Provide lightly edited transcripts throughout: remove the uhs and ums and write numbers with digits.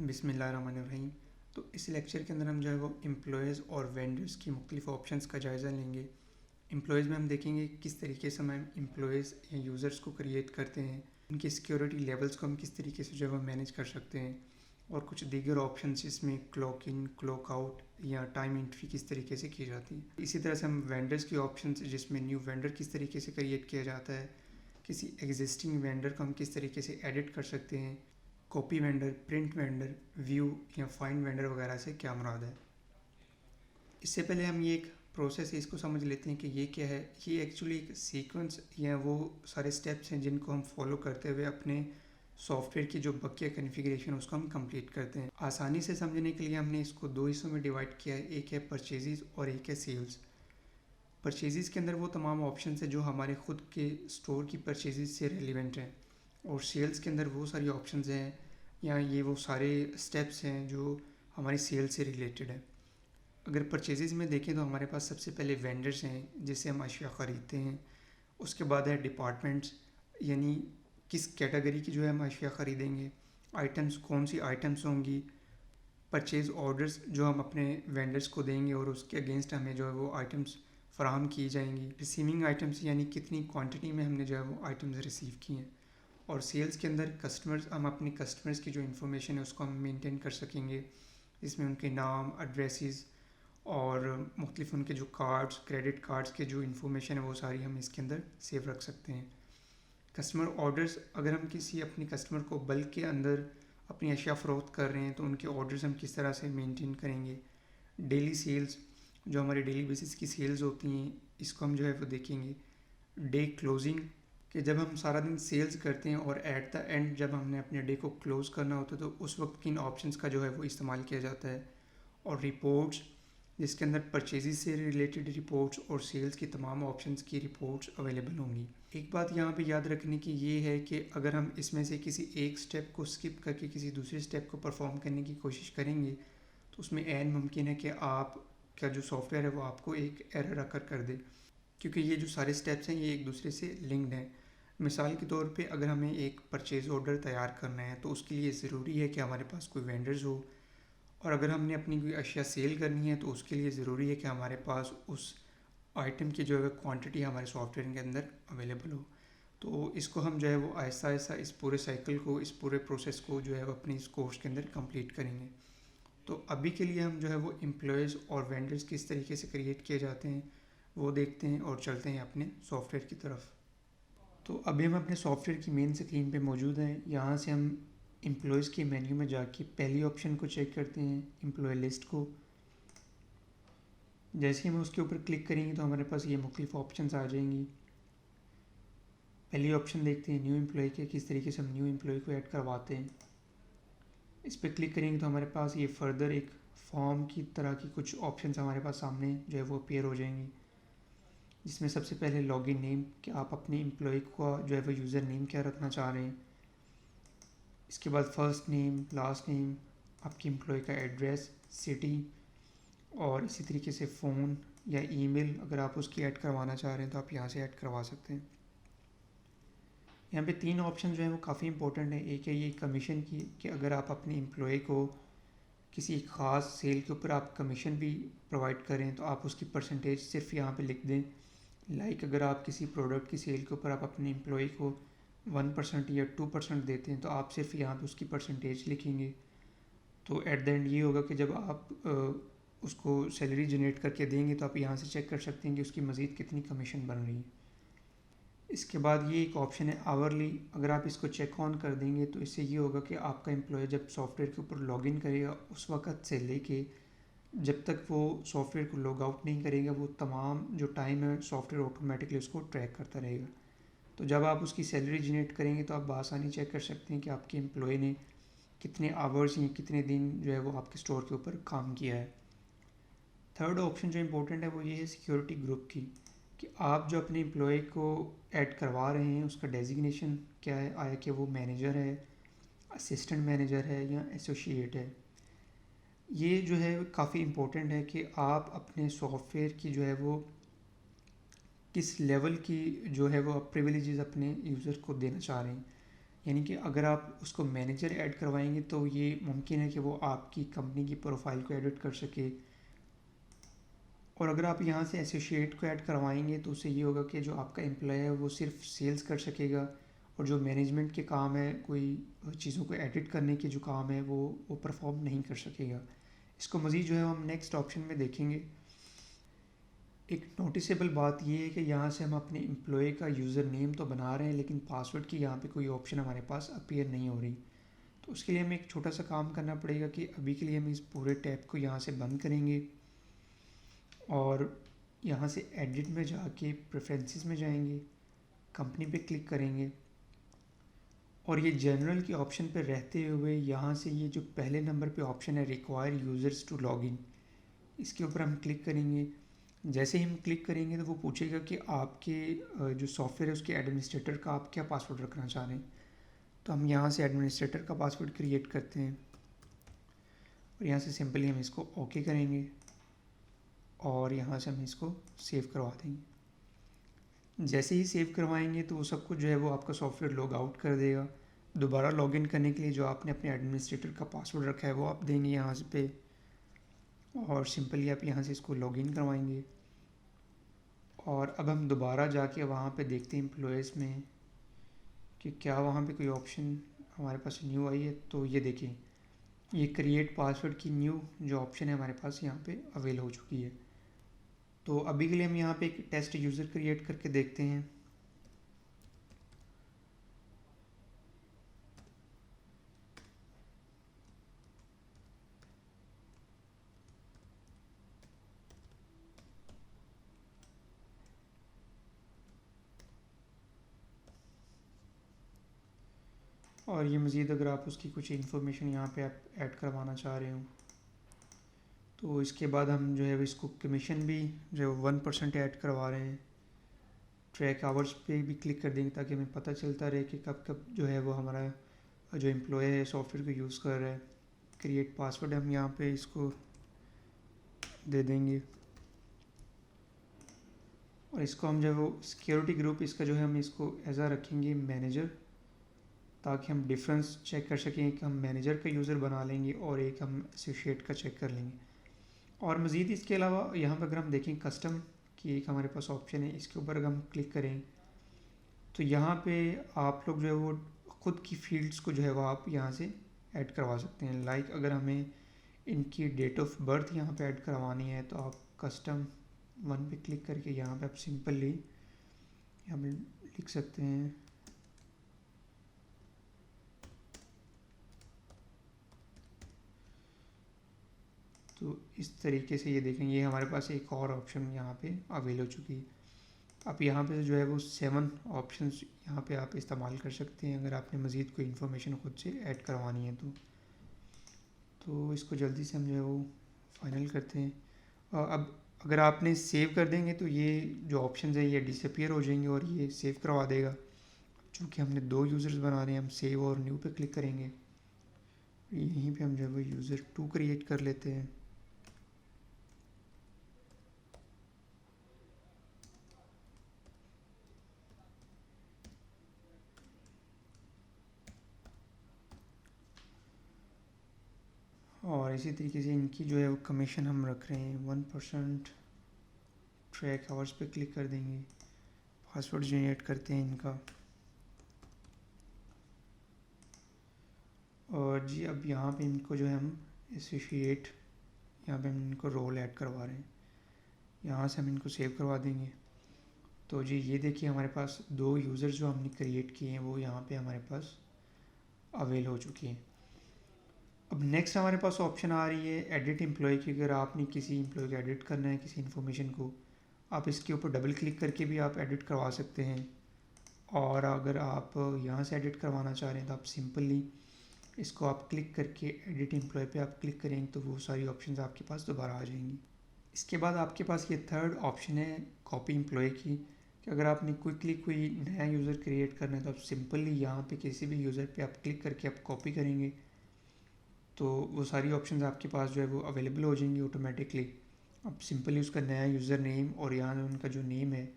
बिस्मिल्लाहिर्रहमानिर्रहीम। तो इस लेक्चर के अंदर हम जो है वो एम्प्लॉयज़ और वेंडर्स की मुख्तलिफ ऑप्शंस का जायज़ा लेंगे। एम्प्लॉयज़ में हम देखेंगे किस तरीके से हम एम्प्लॉयज़ या यूज़र्स को क्रिएट करते हैं, उनकी सिक्योरिटी लेवल्स को हम किस तरीके से जो है वो मैनेज कर सकते हैं, और कुछ दीगर ऑप्शंस जिसमें क्लॉक इन, क्लॉक आउट या टाइम एंट्री किस तरीके से की जाती है। इसी तरह से हम वेंडर्स की ऑप्शंस जिसमें न्यू वेंडर किस तरीके से क्रिएट किया जाता है, किसी एग्जिस्टिंग वेंडर को हम किस तरीके से एडिट कर सकते हैं, copy vendor, print vendor, view या फाइंड वेंडर वगैरह से क्या मुराद है। इससे पहले हम ये एक प्रोसेस है इसको समझ लेते हैं कि ये क्या है। ये एक्चुअली एक सीक्वेंस या वो सारे स्टेप्स हैं जिनको हम फॉलो करते हुए अपने सॉफ्टवेयर की जो बकिया कॉन्फ़िगरेशन उसको हम कंप्लीट करते हैं। आसानी से समझने के लिए हमने इसको दो हिस्सों में डिवाइड किया है, एक है परचेजेस और एक है सेल्स। परचेजेस के अंदर वो तमाम ऑप्शन है जो हमारे खुद के स्टोर की परचेजेस से रेलिवेंट हैं, और सेल्स के अंदर वो सारी ऑप्शंस हैं या ये वो सारे स्टेप्स हैं जो हमारी सेल से रिलेटेड है। अगर परचेजेस में देखें तो हमारे पास सबसे पहले वेंडर्स हैं जिससे हम अशिया ख़रीदते हैं। उसके बाद है डिपार्टमेंट्स, यानी किस कैटेगरी की जो है हम अशिया ख़रीदेंगे, आइटम्स कौन सी आइटम्स होंगी, परचेज़ ऑर्डर्स जो हम अपने वेंडर्स को देंगे और उसके अगेंस्ट हमें जो है वो आइटम्स फ़राहम की जाएंगी, रिसीविंग आइटम्स यानी कितनी क्वांटिटी में हमने जो है वो आइटम्स रिसीव किए हैं, और सेल्स के अंदर कस्टमर्स, हम अपनी कस्टमर्स की जो इन्फॉर्मेशन है उसको हम मेंटेन कर सकेंगे, इसमें उनके नाम, एड्रेसेस और मुख्तलिफ उनके जो कार्ड्स, क्रेडिट कार्ड्स के जो इन्फॉर्मेशन है वो सारी हम इसके अंदर सेव रख सकते हैं। कस्टमर ऑर्डर्स, अगर हम किसी अपनी कस्टमर को बल्क के अंदर अपनी अशिया फ़रोख्त कर रहे हैं तो उनके ऑर्डर्स हम किस तरह से मेंटेन करेंगे। डेली सेल्स, जो हमारे डेली बेसिस की सेल्स होती हैं, इसको हम जो है वो देखेंगे। डे क्लोजिंग, कि जब हम सारा दिन सेल्स करते हैं और एट द एंड जब हमने अपने डे को क्लोज़ करना होता है तो उस वक्त किन ऑप्शंस का जो है वो इस्तेमाल किया जाता है। और रिपोर्ट्स, जिसके अंदर परचेजेस से रिलेटेड रिपोर्ट्स और सेल्स की तमाम ऑप्शंस की रिपोर्ट्स अवेलेबल होंगी। एक बात यहाँ पे याद रखने की ये है कि अगर हम इसमें से किसी एक स्टेप को स्किप करके किसी दूसरे स्टेप को परफॉर्म करने की कोशिश करेंगे तो उसमें ऐन मुमकिन है कि आपका जो सॉफ्टवेयर है वो आपको एक एरर आकर कर दे, क्योंकि ये जो सारे स्टेप्स हैं ये एक दूसरे से लिंक्ड हैं। मिसाल के तौर पे अगर हमें एक परचेज़ ऑर्डर तैयार करना है तो उसके लिए ज़रूरी है कि हमारे पास कोई वेंडर्स हो, और अगर हमने अपनी कोई अशिया सेल करनी है तो उसके लिए ज़रूरी है कि हमारे पास उस आइटम की जो है क्वांटिटी हमारे सॉफ्टवेयर के अंदर अवेलेबल हो। तो इसको हम जो है वो आहिस्ता आहिस्ता इस पूरे साइकिल को, इस पूरे प्रोसेस को जो है वो अपनी इस कोर्स के अंदर कंप्लीट करेंगे। तो अभी के लिए हम जो है वो एम्प्लॉयज़ और वेंडर्स किस तरीके से क्रिएट किए जाते हैं वो देखते हैं और चलते हैं अपने सॉफ्टवेयर की तरफ। तो अभी हम अपने सॉफ्टवेयर की मेन स्क्रीन पे मौजूद हैं। यहाँ से हम एम्प्लॉयज़ के मेन्यू में जाके पहली ऑप्शन को चेक करते हैं, एम्प्लॉय लिस्ट को। जैसे ही हम उसके ऊपर क्लिक करेंगे तो हमारे पास ये मुख्तलिफ ऑप्शंस आ जाएंगी। पहली ऑप्शन देखते हैं न्यू एम्प्लॉय के, किस तरीके से हम न्यू एम्प्लॉय को ऐड करवाते हैं। इस पर क्लिक करेंगे तो हमारे पास ये फर्दर एक फॉर्म की तरह की कुछ ऑप्शंस हमारे पास सामने जो है वो अपीयर हो जाएंगी, जिसमें सबसे पहले लॉगिन नेम, कि आप अपने एम्प्लॉय का जो है वो यूज़र नेम क्या रखना चाह रहे हैं। इसके बाद फर्स्ट नेम, लास्ट नेम, आपकी एम्प्लॉय का एड्रेस, सिटी, और इसी तरीके से फ़ोन या ईमेल अगर आप उसकी ऐड करवाना चाह रहे हैं तो आप यहाँ से ऐड करवा सकते हैं। यहाँ पे तीन ऑप्शन जो है वो काफ़ी इंपॉर्टेंट है। एक है ये कमीशन की, कि अगर आप अपने एम्प्लॉय को किसी ख़ास सेल के ऊपर आप कमीशन भी प्रोवाइड करें तो आप उसकी परसेंटेज सिर्फ यहाँ पे लिख दें। लाइक अगर आप किसी प्रोडक्ट की सेल के ऊपर आप अपने एम्प्लॉय को 1% या 2% देते हैं तो आप सिर्फ यहाँ पे उसकी परसेंटेज लिखेंगे। तो एट द एंड ये होगा कि जब आप उसको सैलरी जनरेट करके देंगे तो आप यहाँ से चेक कर सकते हैं कि उसकी मज़ीद कितनी कमीशन बन रही है। इसके बाद ये एक ऑप्शन है आवरली, अगर आप इसको चेक ऑन कर देंगे तो इससे ये होगा कि आपका एम्प्लॉय जब सॉफ्टवेयर के ऊपर लॉगिन करेगा उस वक़्त से लेके जब तक वो सॉफ्टवेयर को लॉग आउट नहीं करेगा वो तमाम जो टाइम है सॉफ्टवेयर ऑटोमेटिकली उसको ट्रैक करता रहेगा। तो जब आप उसकी सैलरी जनरेट करेंगे तो आप बआसानी चेक कर सकते हैं कि आपके एम्प्लॉय ने कितने आवर्स या कितने दिन जो है वो आपके स्टोर के ऊपर काम किया है। थर्ड ऑप्शन जो इम्पोर्टेंट है वो ये है सिक्योरिटी ग्रुप की, कि आप जो अपने एम्प्लॉय को ऐड करवा रहे हैं उसका डेजिग्नेशन क्या है, आया कि वो मैनेजर है, असिस्टेंट मैनेजर है या एसोसिएट है। ये जो है काफ़ी इम्पोर्टेंट है कि आप अपने सॉफ्टवेयर की जो है वो किस लेवल की जो है वो आप प्रिविलेजेस अपने यूज़र को देना चाह रहे हैं। यानी कि अगर आप उसको मैनेजर ऐड करवाएंगे तो ये मुमकिन है कि वो आपकी कंपनी की प्रोफाइल को एडिट कर सके। और अगर आप यहाँ से एसोसिएट को ऐड करवाएंगे तो उससे ये होगा कि जो आपका एम्प्लॉय है वो सिर्फ सेल्स कर सकेगा, और जो मैनेजमेंट के काम है, कोई चीज़ों को एडिट करने के जो काम है वो परफॉर्म नहीं कर सकेगा। इसको मज़ीद जो है हम नेक्स्ट ऑप्शन में देखेंगे। एक नोटिसेबल बात ये है कि यहाँ से हम अपने एम्प्लॉय का यूज़र नेम तो बना रहे हैं, लेकिन पासवर्ड की यहाँ पे कोई ऑप्शन हमारे पास अपीयर नहीं हो रही। तो उसके लिए हमें एक छोटा सा काम करना पड़ेगा कि अभी के लिए हम इस पूरे टैब को यहाँ से बंद करेंगे और यहाँ से एडिट में जाके प्रेफरेंसेस में जाएंगे, कंपनी पे क्लिक करेंगे और ये जनरल के ऑप्शन पे रहते हुए यहाँ से ये जो पहले नंबर पे ऑप्शन है रिक्वायर यूज़र्स टू लॉगिन, इसके ऊपर हम क्लिक करेंगे। जैसे ही हम क्लिक करेंगे तो वो पूछेगा कि आपके जो सॉफ्टवेयर है उसके एडमिनिस्ट्रेटर का आप क्या पासवर्ड रखना चाह रहे हैं। तो हम यहाँ से एडमिनिस्ट्रेटर का पासवर्ड क्रिएट करते हैं और यहाँ से सिंपली हम इसको ओके करेंगे और यहाँ से हम इसको सेव करवा देंगे। जैसे ही सेव करवाएंगे तो वो सब कुछ जो है वो आपका सॉफ्टवेयर लॉग आउट कर देगा। दोबारा लॉगिन करने के लिए जो आपने अपने एडमिनिस्ट्रेटर का पासवर्ड रखा है वो आप देंगे यहाँ से पे, और सिंपली आप यहाँ से इसको लॉगिन करवाएंगे। और अब हम दोबारा जाके वहाँ पे देखते हैं एम्प्लॉयज़ में कि क्या वहाँ पे कोई ऑप्शन हमारे पास न्यू आई है। तो ये देखिए, ये क्रिएट पासवर्ड की न्यू जो ऑप्शन है हमारे पास यहाँ पे अवेल हो चुकी है। तो अभी के लिए हम यहाँ पे एक टेस्ट यूज़र क्रिएट करके देखते हैं। और ये मज़ीद अगर आप उसकी कुछ इन्फॉर्मेशन यहाँ पे आप ऐड करवाना चाह रहे हो तो इसके बाद हम जो है इसको कमीशन भी जो 1% ऐड करवा रहे हैं। ट्रैक आवर्स पे भी क्लिक कर देंगे ताकि हमें पता चलता रहे कि कब कब जो है वो हमारा जो एम्प्लॉय है सॉफ्टवेयर को यूज़ कर रहा है। क्रिएट पासवर्ड हम यहाँ पे इसको दे देंगे और इसको हम जो है वो सिक्योरिटी ग्रुप इसका जो है हम इसको एज आ रखेंगे मैनेजर, ताकि हम डिफरेंस चेक कर सकें कि हम मैनेजर का यूज़र बना लेंगे और एक हम एसोसिएट का चेक कर लेंगे। और मज़ीद इसके अलावा यहाँ पर अगर हम देखें कस्टम की एक हमारे पास ऑप्शन है, इसके ऊपर अगर हम क्लिक करें तो यहाँ पे आप लोग जो है वो ख़ुद की फील्ड्स को जो है वो आप यहाँ से ऐड करवा सकते हैं। लाइक अगर हमें इनकी डेट ऑफ बर्थ यहाँ पे ऐड करवानी है तो आप कस्टम 1 पे क्लिक करके यहाँ पे आप सिंपली यहाँ पे लिख सकते हैं तो इस तरीके से ये देखें, ये हमारे पास एक और ऑप्शन यहाँ पे अवेल हो चुकी है। आप यहाँ पे जो है वो 7 ऑप्शंस यहाँ पे आप इस्तेमाल कर सकते हैं अगर आपने मज़ीद कोई इन्फॉर्मेशन ख़ुद से ऐड करवानी है तो इसको जल्दी से हम जो है वो फाइनल करते हैं। और अब अगर आपने सेव कर देंगे तो ये जो ऑप्शन है ये डिसअपीयर हो जाएंगे और ये सेव करवा देगा। चूँकि हमने 2 यूज़र्स बना रहे हैं, हम सेव और न्यू पे क्लिक करेंगे। यहीं पे हम जो है वो यूज़र 2 क्रिएट कर लेते हैं। और इसी तरीके से इनकी जो है वो कमीशन हम रख रहे हैं 1%। ट्रैक आवर्स पे क्लिक कर देंगे, पासवर्ड जनरेट करते हैं इनका और जी अब यहाँ पे इनको जो है हम एसोसिएट यहाँ पे हम इनको रोल ऐड करवा रहे हैं। यहाँ से हम इनको सेव करवा देंगे। तो जी ये देखिए हमारे पास 2 यूज़र जो हमने क्रिएट किए हैं वो यहाँ पे हमारे पास अवेल हो चुकी हैं। अब नेक्स्ट हमारे पास ऑप्शन आ रही है एडिट एम्प्लॉय की। अगर आपने किसी एम्प्लॉय को एडिट करना है, किसी इन्फॉर्मेशन को, आप इसके ऊपर डबल क्लिक करके भी आप एडिट करवा सकते हैं। और अगर आप यहाँ से एडिट करवाना चाह रहे हैं तो आप सिंपली इसको आप क्लिक करके एडिट एम्प्लॉय पे आप क्लिक करेंगे तो वो सारी ऑप्शंस आपके पास दोबारा आ जाएंगी। इसके बाद आपके पास ये थर्ड ऑप्शन है कॉपी एम्प्लॉय की, कि अगर आपने क्विकली कोई नया यूज़र क्रिएट करना है तो आप सिंपली यहाँ पे किसी भी यूज़र पे आप क्लिक करके आप कॉपी करेंगे तो वो सारी ऑप्शंस आपके पास जो है वो अवेलेबल हो जाएंगी ऑटोमेटिकली। आप सिंपली उसका नया यूज़र नेम और यहाँ उनका जो नेम है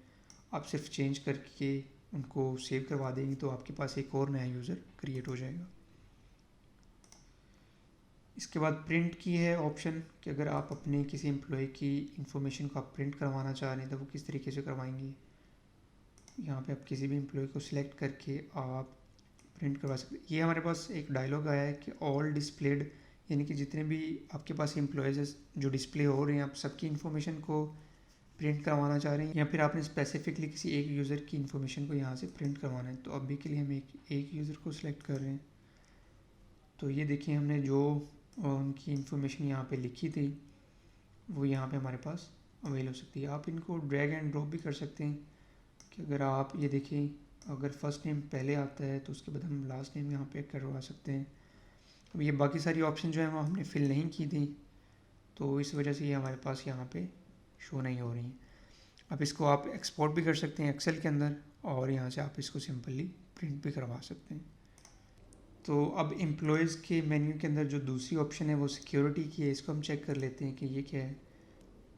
आप सिर्फ चेंज करके उनको सेव करवा देंगे तो आपके पास एक और नया यूज़र क्रिएट हो जाएगा। इसके बाद प्रिंट की है ऑप्शन कि अगर आप अपने किसी एम्प्लॉय की इंफॉर्मेशन को आप प्रिंट करवाना चाह रहे हैं तो वो किस तरीके से करवाएंगे। यहाँ पे आप किसी भी एम्प्लॉय को सिलेक्ट करके आप प्रिंट करवा सकते हैं। ये हमारे पास एक डायलॉग आया है कि ऑल डिस्प्लेड, यानी कि जितने भी आपके पास एम्प्लॉयज़ जो डिस्प्ले हो रहे हैं आप सबकी इन्फॉर्मेशन को प्रिंट करवाना चाह रहे हैं या फिर आपने स्पेसिफिकली किसी एक यूज़र की इन्फॉर्मेशन को यहाँ से प्रिंट करवाना है। तो अभी के लिए हम एक यूज़र को सिलेक्ट कर रहे हैं। तो ये देखिए हमने जो उनकी इन्फॉर्मेशन यहाँ पे लिखी थी वो यहाँ पे हमारे पास अवेल हो सकती है। आप इनको ड्रैग एंड ड्रॉप भी कर सकते हैं कि अगर आप ये देखें अगर फर्स्ट नेम पहले आता है तो उसके बाद हम लास्ट नेम यहाँ पे करवा सकते हैं। अब ये बाकी सारी ऑप्शन जो है वो हमने फिल नहीं की थी तो इस वजह से ये हमारे पास यहाँ पे शो नहीं हो रही हैं। अब इसको आप एक्सपोर्ट भी कर सकते हैं एक्सेल के अंदर और यहाँ से आप इसको सिंपली प्रिंट भी करवा सकते हैं। तो अब एम्प्लॉयज़ के मेन्यू के अंदर जो दूसरी ऑप्शन है वो सिक्योरिटी की है, इसको हम चेक कर लेते हैं कि ये क्या है।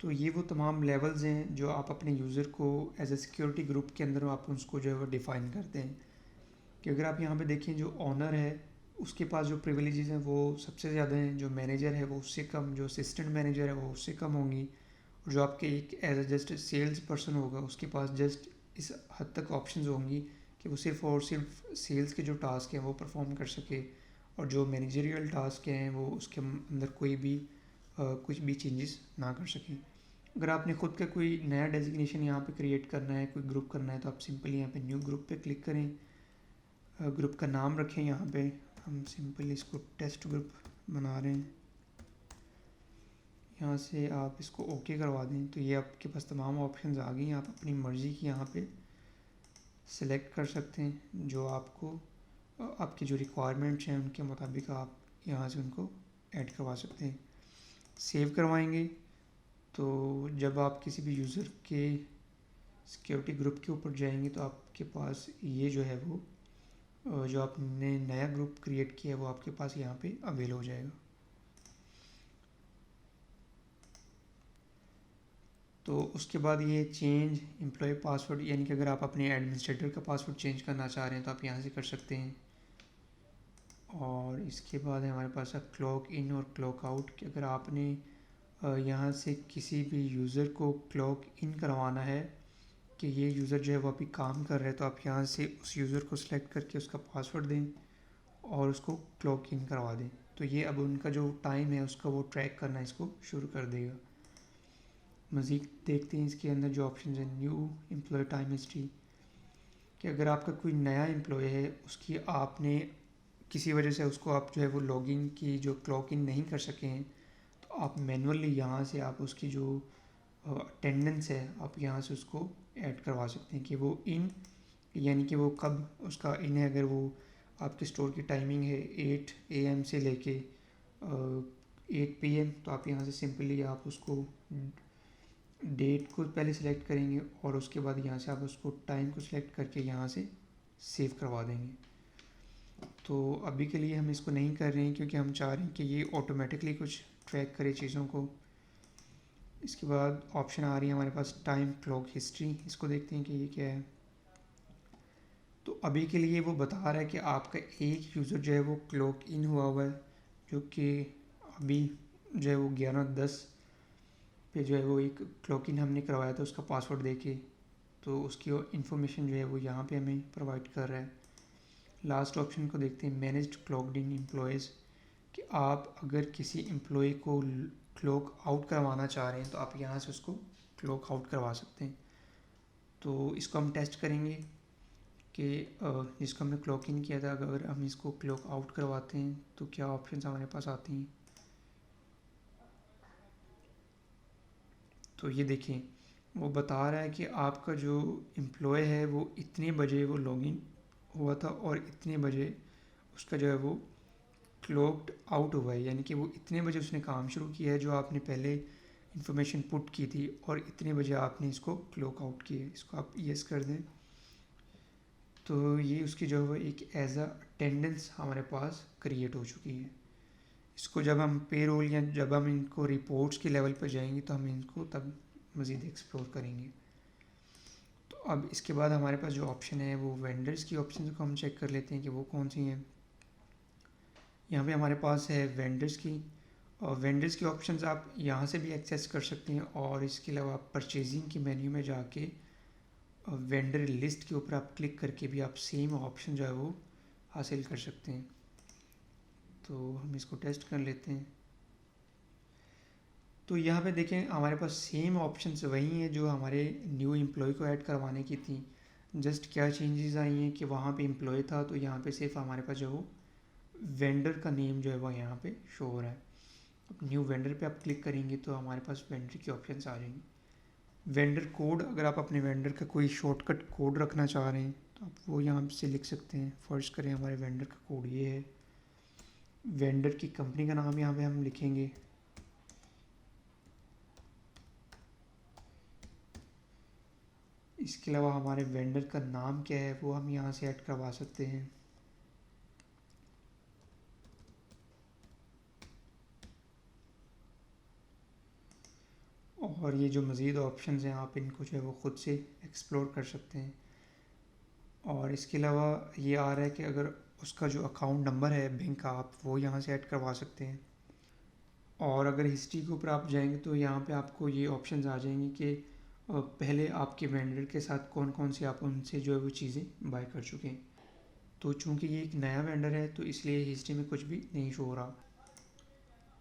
तो ये वो तमाम लेवल्स हैं जो आप अपने यूज़र को एज ए सिक्योरिटी ग्रुप के अंदर आप उसको जो है वो डिफ़ाइन करते हैं कि अगर आप यहाँ पे देखें जो ऑनर है उसके पास जो प्रिविलेजेस हैं वो सबसे ज़्यादा हैं, जो मैनेजर है वो उससे कम, जो असिस्टेंट मैनेजर है वो उससे कम होंगी और जो आपके एक as a just sales person होगा उसके पास जस्ट इस हद तक ऑप्शंस होंगी कि वो सिर्फ और सिर्फ सेल्स के जो टास्क हैं वो परफॉर्म कर सके और जो मैनेजरियल टास्क हैं वो उसके अंदर कोई भी कुछ भी चेंजेस ना कर सकें। अगर आपने ख़ुद का कोई नया डेजिग्नेशन यहाँ पे क्रिएट करना है, कोई ग्रुप करना है तो आप सिंपली यहाँ पे न्यू ग्रुप पे क्लिक करें, ग्रुप का नाम रखें। यहाँ पे हम सिंपली इसको टेस्ट ग्रुप बना रहे हैं, यहाँ से आप इसको ओके करवा दें तो ये आपके पास तमाम ऑप्शंस आ गई हैं। आप अपनी मर्ज़ी की यहाँ पे सिलेक्ट कर सकते हैं जो आपको आपकी जो रिक्वायरमेंट्स हैं उनके मुताबिक आप यहाँ से उनको ऐड करवा सकते हैं। सेव करवाएंगे तो जब आप किसी भी यूज़र के सिक्योरिटी ग्रुप के ऊपर जाएंगे तो आपके पास ये जो है वो जो आपने नया ग्रुप क्रिएट किया है वो आपके पास यहाँ पे अवेल हो जाएगा। तो उसके बाद ये चेंज एम्प्लॉय पासवर्ड, यानी कि अगर आप अपने एडमिनिस्ट्रेटर का पासवर्ड चेंज करना चाह रहे हैं तो आप यहाँ से कर सकते हैं। और इसके बाद है हमारे पास क्लॉक इन और क्लॉक आउट कि अगर आपने यहाँ से किसी भी यूज़र को क्लॉक इन करवाना है कि ये यूज़र जो है वो अभी काम कर रहा है तो आप यहाँ से उस यूज़र को सिलेक्ट करके उसका पासवर्ड दें और उसको क्लॉक इन करवा दें तो ये अब उनका जो टाइम है उसका वो ट्रैक करना इसको शुरू कर देगा। मज़ीद देखते हैं इसके अंदर जो ऑप्शन है न्यू एम्प्लॉय टाइम हिस्ट्री कि अगर आपका कोई नया एम्प्लॉय है उसकी आपने किसी वजह से उसको आप जो है वो लॉगिन की जो क्लॉक इन नहीं कर सके हैं तो आप मैनुअली यहाँ से आप उसकी जो अटेंडेंस है आप यहाँ से उसको ऐड करवा सकते हैं कि वो इन, यानी कि वो कब उसका इन है। अगर वो आपके स्टोर की टाइमिंग है 8 AM से लेके 8 PM तो आप यहाँ से सिंपली आप उसको डेट को पहले सिलेक्ट करेंगे और उसके बाद यहाँ से आप उसको टाइम को सिलेक्ट करके यहाँ से सेव करवा देंगे। तो अभी के लिए हम इसको नहीं कर रहे हैं क्योंकि हम चाह रहे हैं कि ये ऑटोमेटिकली कुछ ट्रैक करे चीज़ों को। इसके बाद ऑप्शन आ रही है हमारे पास टाइम क्लॉक हिस्ट्री, इसको देखते हैं कि ये क्या है। तो अभी के लिए वो बता रहा है कि आपका एक यूज़र जो है वो क्लॉक इन हुआ है जो कि अभी जो है वो 11:10 पे जो है वो एक क्लॉक इन हमने करवाया था उसका पासवर्ड देके, तो उसकी इन्फॉर्मेशन जो है वो यहाँ पे हमें प्रोवाइड कर रहा है। लास्ट ऑप्शन को देखते हैं मैनेज्ड क्लॉक्ड इन एम्प्लॉयज़ कि आप अगर किसी एम्प्लॉय को क्लॉक आउट करवाना चाह रहे हैं तो आप यहाँ से उसको क्लॉक आउट करवा सकते हैं। तो इसको हम टेस्ट करेंगे कि जिसको हमने क्लॉक इन किया था अगर हम इसको क्लॉक आउट करवाते हैं तो क्या ऑप्शंस हमारे पास आती हैं। तो ये देखिए वो बता रहा है कि आपका जो एम्प्लॉय है वो इतने बजे वो लॉगिन हुआ था और इतने बजे उसका जो है वो क्लॉक्ड आउट हुआ है, यानी कि वो इतने बजे उसने काम शुरू किया है जो आपने पहले इन्फॉर्मेशन पुट की थी और इतने बजे आपने इसको क्लॉक आउट किया है। इसको आप यस कर दें तो ये उसकी जो है एक एज अ अटेंडेंस हमारे पास क्रिएट हो चुकी है। इसको जब हम पे रोल या जब हम इनको रिपोर्ट्स के लेवल पर जाएंगे तो हम इनको तब मज़ीद एक्सप्लोर करेंगे। तो अब इसके बाद हमारे पास जो ऑप्शन है वो वेंडर्स की ऑप्शन को हम चेक कर लेते हैं कि वो कौन सी हैं। यहाँ पे हमारे पास है वेंडर्स की, और वेंडर्स की ऑप्शंस आप यहाँ से भी एक्सेस कर सकते हैं, और इसके अलावा आप परचेजिंग की मेन्यू में जाके वेंडर लिस्ट के ऊपर आप क्लिक करके भी आप सेम ऑप्शन जो है वो हासिल कर सकते हैं। तो हम इसको टेस्ट कर लेते हैं। तो यहाँ पे देखें हमारे पास सेम ऑप्शंस वही हैं जो हमारे न्यू एम्प्लॉय को ऐड करवाने की थी। जस्ट क्या चेंजेस आई हैं कि वहाँ पे एम्प्लॉय था तो यहाँ पे सिर्फ हमारे पास जो वो वेंडर का नेम जो है वो यहाँ पे शो हो रहा है। अब न्यू वेंडर पे आप क्लिक करेंगे तो हमारे पास वेंडर की ऑप्शंस आ जाएंगी। वेंडर कोड, अगर आप अपने वेंडर का कोई शॉर्टकट कोड रखना चाह रहे हैं तो आप वो यहाँ से लिख सकते हैं। फर्स्ट करें हमारे वेंडर का कोड ये है, वेंडर की कंपनी का नाम यहाँ पे हम लिखेंगे, इसके अलावा हमारे वेंडर का नाम क्या है वो हम यहाँ से ऐड करवा सकते हैं। और ये जो मज़ीद ऑप्शंस हैं आप इनको जो है वो ख़ुद से एक्सप्लोर कर सकते हैं। और इसके अलावा ये आ रहा है कि अगर उसका जो अकाउंट नंबर है बैंक का आप वो यहाँ से ऐड करवा सकते हैं। और अगर हिस्ट्री के ऊपर आप जाएंगे तो यहाँ पे आपको ये ऑप्शंस आ जाएंगे कि पहले आपके वेंडर के साथ कौन कौन से आप उनसे जो है वो चीज़ें बाय कर चुके हैं। तो चूँकि ये एक नया वेंडर है तो इसलिए हिस्ट्री में कुछ भी नहीं शो हो रहा।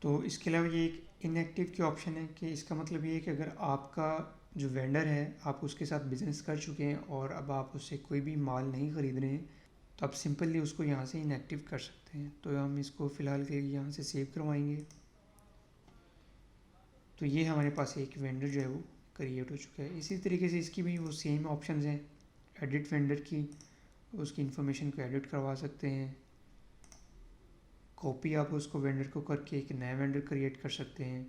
तो इसके अलावा ये एक इनएक्टिव की ऑप्शन है कि इसका मतलब ये है कि अगर आपका जो वेंडर है आप उसके साथ बिज़नेस कर चुके हैं और अब आप उससे कोई भी माल नहीं ख़रीद रहे हैं तो आप सिंपली उसको यहाँ से इनएक्टिव कर सकते हैं। तो हम इसको फ़िलहाल के लिए यहाँ से सेव करवाएंगे। तो ये हमारे पास एक वेंडर जो है वो क्रिएट हो चुका है। इसी तरीके से इसकी भी वो सेम ऑप्शंस हैं, एडिट वेंडर की, उसकी इन्फॉर्मेशन को एडिट करवा सकते हैं, कॉपी आप उसको वेंडर को करके एक नया वेंडर क्रिएट कर सकते हैं,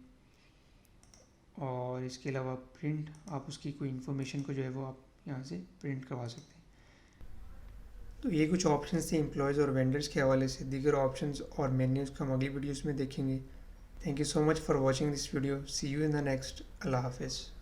और इसके अलावा प्रिंट आप उसकी कोई इन्फॉर्मेशन को जो है वो आप यहाँ से प्रिंट करवा सकते हैं। तो ये कुछ ऑप्शंस थे एम्प्लॉयज़ और वेंडर्स के हवाले से। दीगर ऑप्शंस और मेन्यूज़ को हम अगली वीडियोज़ में देखेंगे। Thank you so much for watching this video. See you in the next. Allah Hafiz.